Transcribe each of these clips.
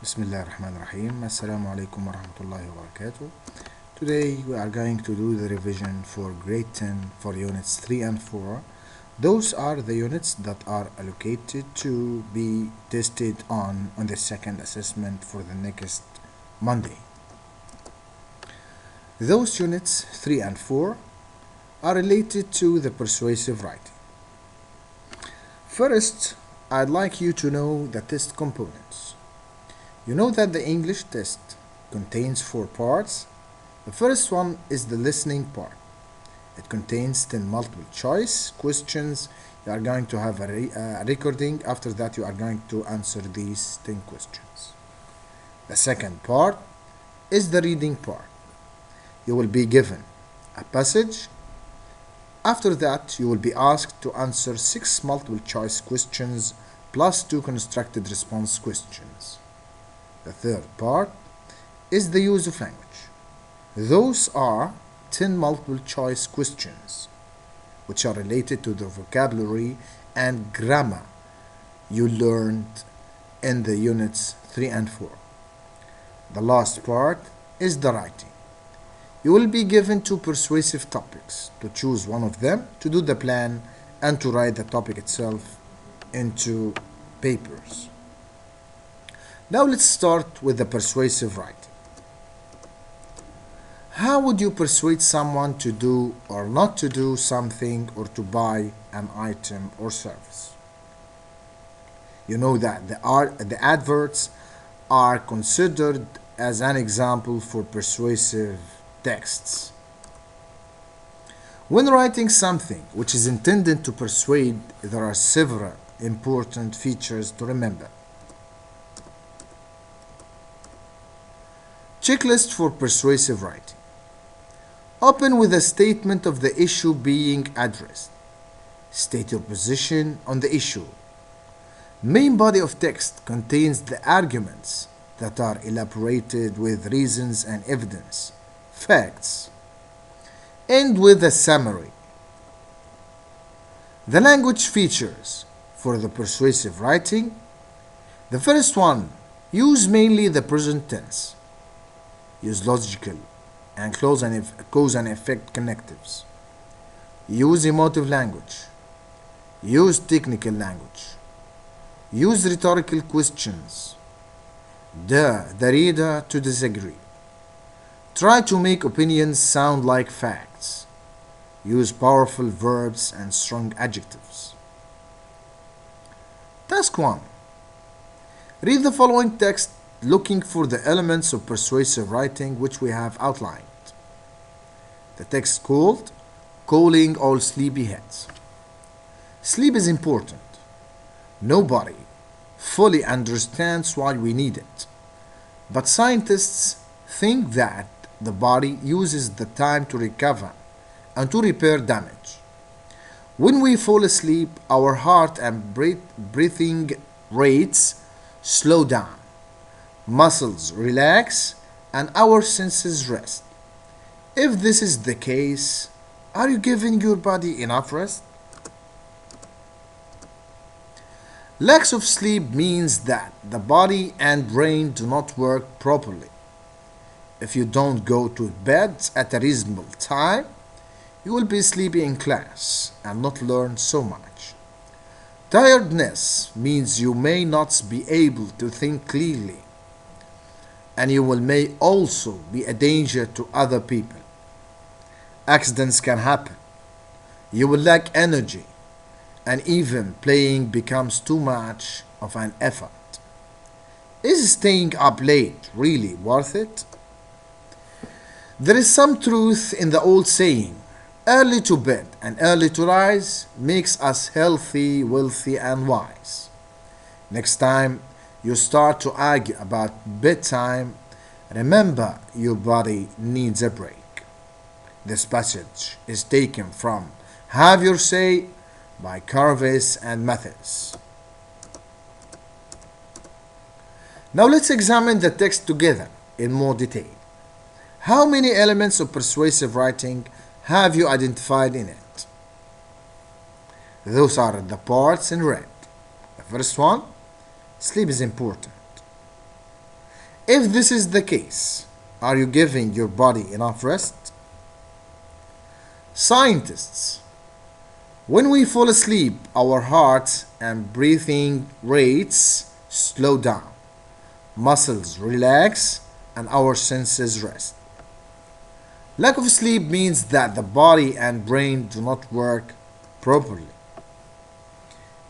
بسم الله الرحمن الرحيم. السلام عليكم ورحمة الله وبركاته. Today we are going to do the revision for grade 10 for units 3 and 4. Those are the units that are allocated to be tested on the second assessment for the next Monday. Those units 3 and 4 are related to the persuasive writing. First, I'd like you to know the test components. You know that the English test contains 4 parts. The first one is the listening part. It contains 10 multiple choice questions. You are going to have a recording. After that, you are going to answer these 10 questions. The second part is the reading part. You will be given a passage. After that, you will be asked to answer 6 multiple choice questions plus 2 constructed response questions. The third part is the use of language. Those are 10 multiple choice questions which are related to the vocabulary and grammar you learned in the units 3 and 4. The last part is the writing. You will be given 2 persuasive topics to choose one of them, to do the plan, and to write the topic itself into papers. Now let's start with the persuasive writing. How would you persuade someone to do or not to do something or to buy an item or service? You know that the adverts are considered as an example for persuasive texts. When writing something which is intended to persuade, there are several important features to remember. Checklist for persuasive writing. Open with a statement of the issue being addressed. State your position on the issue. Main body of text contains the arguments that are elaborated with reasons and evidence, facts. End with a summary. The language features for the persuasive writing. The first one, use mainly the present tense. Use logical and cause and effect connectives. Use emotive language. Use technical language. Use rhetorical questions. Dare the reader to disagree. Try to make opinions sound like facts. Use powerful verbs and strong adjectives. Task 1. Read the following text looking for the elements of persuasive writing which we have outlined. The text called Calling All Sleepyheads. Sleep is important. Nobody fully understands why we need it. But scientists think that the body uses the time to recover and to repair damage. When we fall asleep, our heart and breathing rates slow down. Muscles relax and our senses rest. If this is the case, are you giving your body enough rest? Lack of sleep means that the body and brain do not work properly. If you don't go to bed at a reasonable time, you will be sleepy in class and not learn so much. Tiredness means you may not be able to think clearly, and you may also be a danger to other people. Accidents can happen. You will lack energy, and even playing becomes too much of an effort. Is staying up late really worth it? There is some truth in the old saying, early to bed and early to rise makes us healthy, wealthy, and wise. Next time you start to argue about bedtime, remember your body needs a break. This passage is taken from Have Your Say by Carves and Mathis. Now let's examine the text together in more detail. How many elements of persuasive writing have you identified in it? Those are the parts in red. The first one, sleep is important. If this is the case, are you giving your body enough rest? Scientists, when we fall asleep, our heart and breathing rates slow down, muscles relax, and our senses rest. Lack of sleep means that the body and brain do not work properly.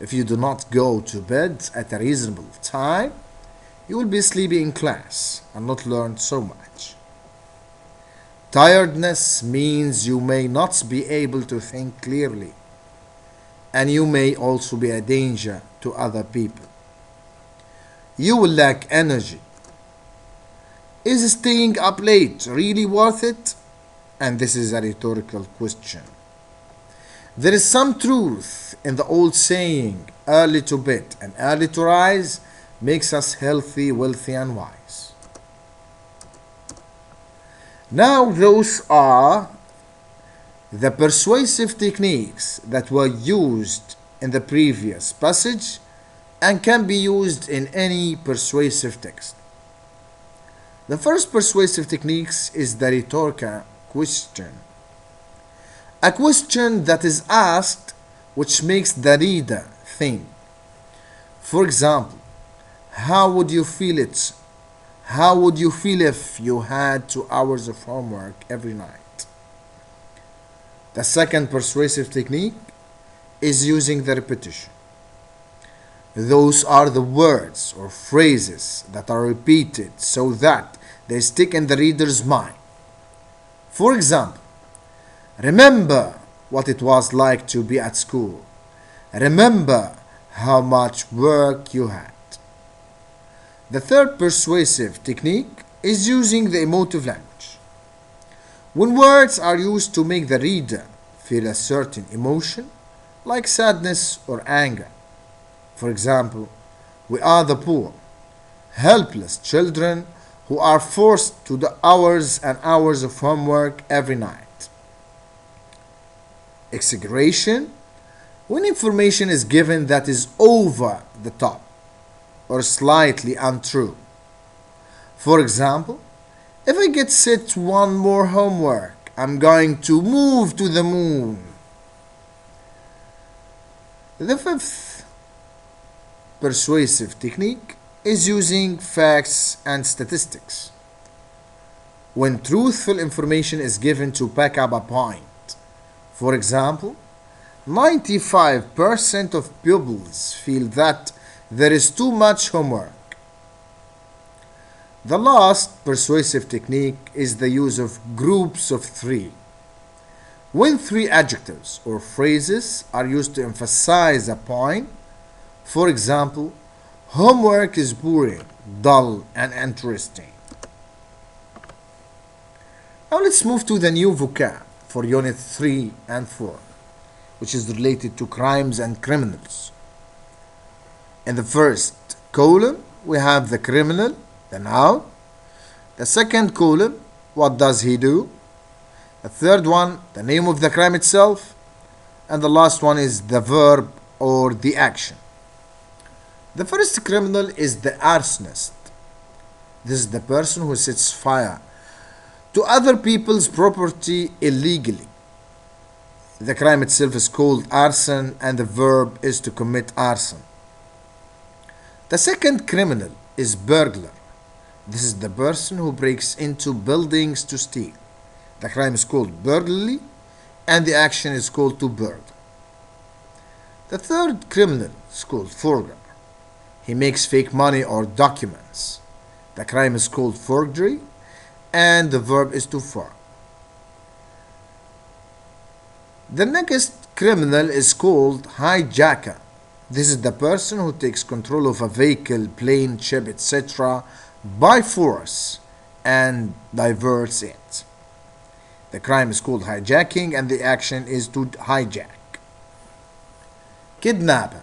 If you do not go to bed at a reasonable time, you will be sleepy in class and not learn so much. Tiredness means you may not be able to think clearly, and you may also be a danger to other people. You will lack energy. Is staying up late really worth it? And this is a rhetorical question. There is some truth in the old saying, early to bed and early to rise makes us healthy, wealthy, and wise. Now, those are the persuasive techniques that were used in the previous passage and can be used in any persuasive text. The first persuasive technique is the rhetorical question. A question that is asked which makes the reader think. For example, how would you feel it? How would you feel if you had 2 hours of homework every night? The second persuasive technique is using the repetition. Those are the words or phrases that are repeated so that they stick in the reader's mind. For example, remember what it was like to be at school. Remember how much work you had. The third persuasive technique is using the emotive language. When words are used to make the reader feel a certain emotion, like sadness or anger. For example, we are the poor, helpless children who are forced to do hours and hours of homework every night. Exaggeration, when information is given that is over the top or slightly untrue. For example, if I get set one more homework, I'm going to move to the moon. The fifth persuasive technique is using facts and statistics. When truthful information is given to back up a point. For example, 95% of pupils feel that there is too much homework. The last persuasive technique is the use of groups of 3. When 3 adjectives or phrases are used to emphasize a point, for example, homework is boring, dull, and interesting. Now let's move to the new vocab for Unit 3 and 4, which is related to crimes and criminals. In the first column, we have the criminal, the noun. The second column, what does he do? The third one, the name of the crime itself. And the last one is the verb or the action. The first criminal is the arsonist. This is the person who sets fire to other people's property illegally. The crime itself is called arson and the verb is to commit arson. The second criminal is burglar. This is the person who breaks into buildings to steal. The crime is called burglary and the action is called to burgle. The third criminal is called forger. He makes fake money or documents. The crime is called forgery and the verb is to forge. The next criminal is called hijacker. This is the person who takes control of a vehicle, plane, ship, etc. by force and diverts it. The crime is called hijacking and the action is to hijack. Kidnapper.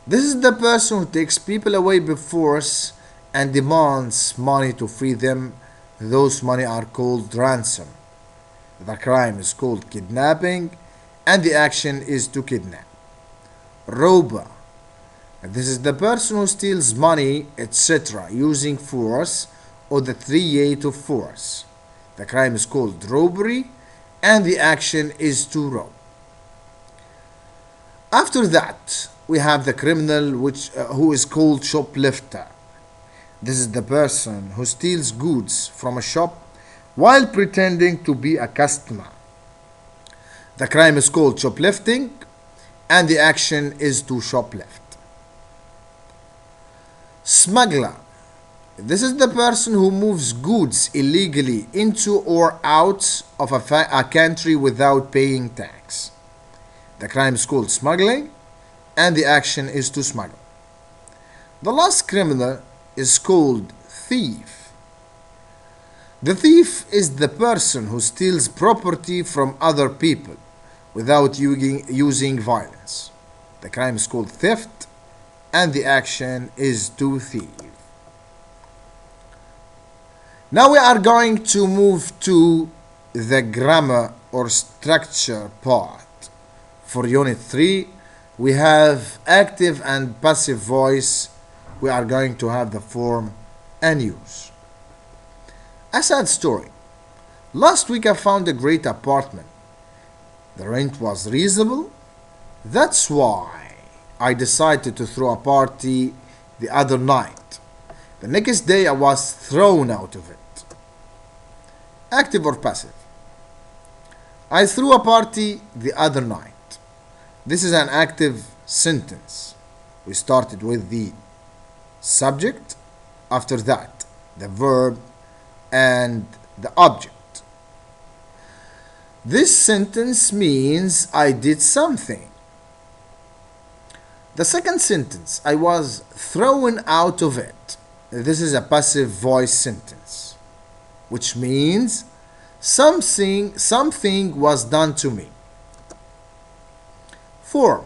This is the person who takes people away by force and demands money to free them. Those money are called ransom. The crime is called kidnapping and the action is to kidnap. Robber. This is the person who steals money, etc., using force or the threat of force. The crime is called robbery, and the action is to rob. After that, we have the criminal who is called shoplifter. This is the person who steals goods from a shop while pretending to be a customer. The crime is called shoplifting, and the action is to shoplift. Smuggler. This is the person who moves goods illegally into or out of a country without paying tax. The crime is called smuggling, and the action is to smuggle. The last criminal is called thief. The thief is the person who steals property from other people without using violence. The crime is called theft, and the action is to thieve. Now we are going to move to the grammar or structure part. For Unit 3, we have active and passive voice. We are going to have the form and use. A sad story. Last week I found a great apartment. The rent was reasonable. That's why I decided to throw a party the other night. The next day I was thrown out of it. Active or passive? I threw a party the other night. This is an active sentence. We started with the subject, after that the verb and the object. This sentence means I did something. The second sentence, I was thrown out of it. This is a passive voice sentence, which means something was done to me. Form.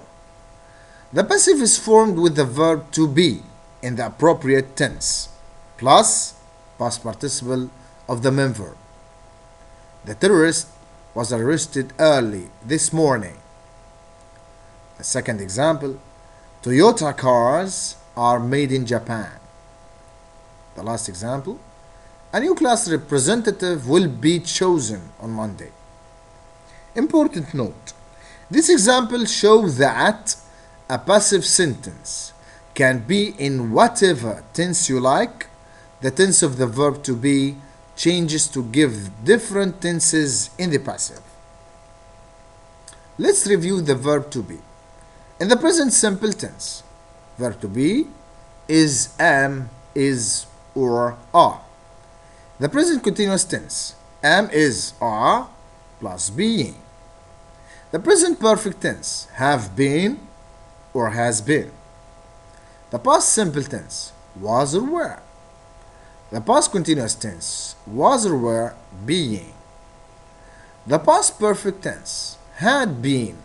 The passive is formed with the verb to be in the appropriate tense, plus past participle of the main verb. The terrorist was arrested early this morning. The second example, Toyota cars are made in Japan. The last example, a new class representative will be chosen on Monday. Important note, this example shows that a passive sentence can be in whatever tense you like. The tense of the verb to be changes to give different tenses in the passive. Let's review the verb to be. In the present simple tense, verb to be is, am, is, or are. The present continuous tense, am, is, are, plus being. The present perfect tense, have been or has been. The past simple tense, was or were. The past continuous tense, was or were, being. The past perfect tense, had been.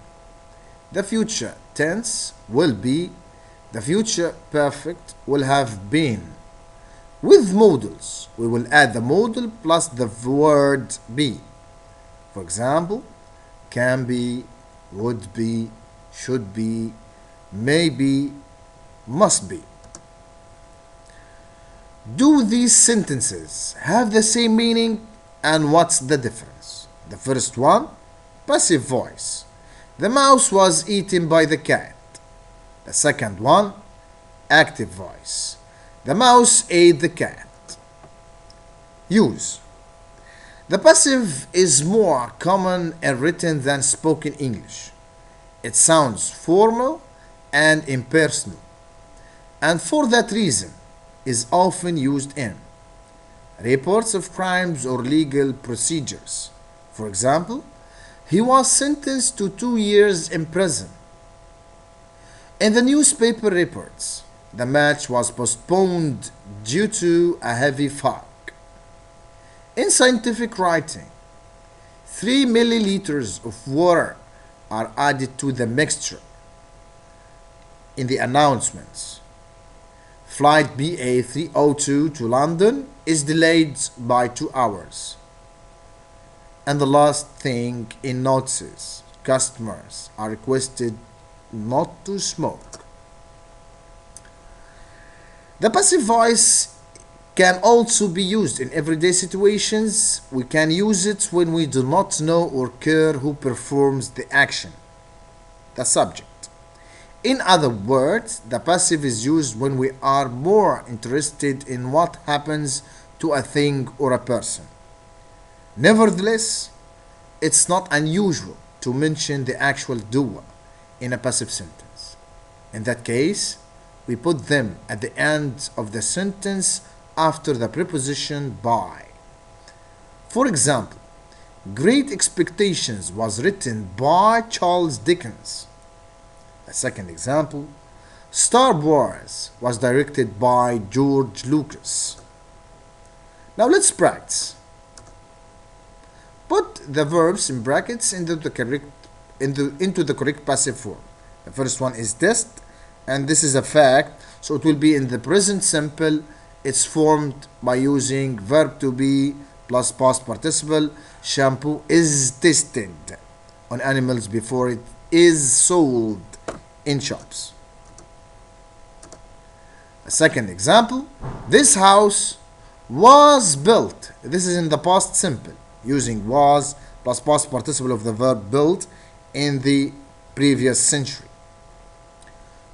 The future tense will be. The future perfect will have been. With modals, we will add the modal plus the word be. For example, can be, would be, should be, may be, must be. Do these sentences have the same meaning, and what's the difference? The first one, passive voice. The mouse was eaten by the cat. The second one, active voice. The mouse ate the cat. Use. The passive is more common in written than spoken English. It sounds formal and impersonal, and for that reason is often used in reports of crimes or legal procedures. For example, he was sentenced to 2 years in prison. In the newspaper reports, the match was postponed due to a heavy fog. In scientific writing, 3 milliliters of water are added to the mixture. In the announcements, flight BA 302 to London is delayed by 2 hours. And the last thing, in notices, customers are requested not to smoke. The passive voice can also be used in everyday situations. We can use it when we do not know or care who performs the action, the subject. In other words, the passive is used when we are more interested in what happens to a thing or a person. Nevertheless, it's not unusual to mention the actual doer in a passive sentence. In that case, we put them at the end of the sentence after the preposition by. For example, Great Expectations was written by Charles Dickens. A second example, Star Wars was directed by George Lucas. Now let's practice. Put the verbs in brackets into the correct passive form. The first one is test, and this is a fact, so it will be in the present simple. It's formed by using verb to be plus past participle. Shampoo is tested on animals before it is sold in shops. A second example, this house was built. This is in the past simple, using was plus past participle of the verb built in the previous century.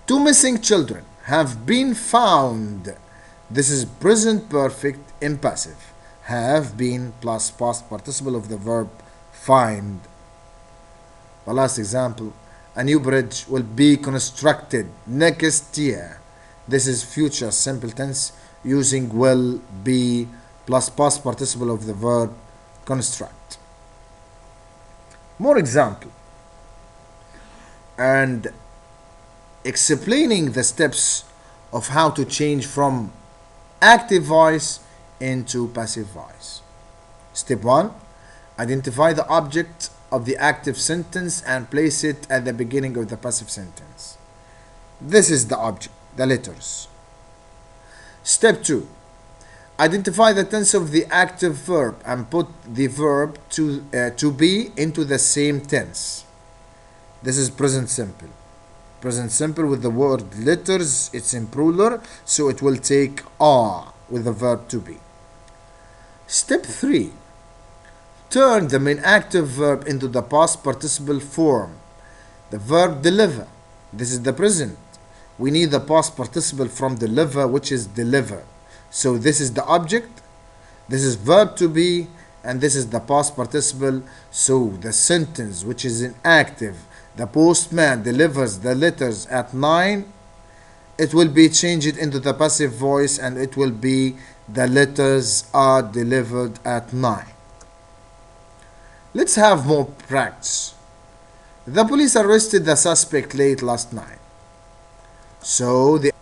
Two missing children have been found. This is present perfect in passive. Have been plus past participle of the verb find. The last example, a new bridge will be constructed next year. This is future simple tense using will be plus past participle of the verb construct. More example and explaining the steps of how to change from active voice into passive voice. Step 1. Identify the object of the active sentence and place it at the beginning of the passive sentence. This is the object, the letters. Step 2. Identify the tense of the active verb and put the verb to be into the same tense. This is present simple. Present simple with the word letters, it's in plural, so it will take are with the verb to be. Step 3. Turn the main active verb into the past participle form. The verb deliver. This is the present. We need the past participle from deliver, which is deliver. So this is the object, this is verb to be, and this is the past participle. So the sentence, which is in active, the postman delivers the letters at 9, it will be changed into the passive voice and it will be the letters are delivered at 9. Let's have more practice. The police arrested the suspect late last night. So the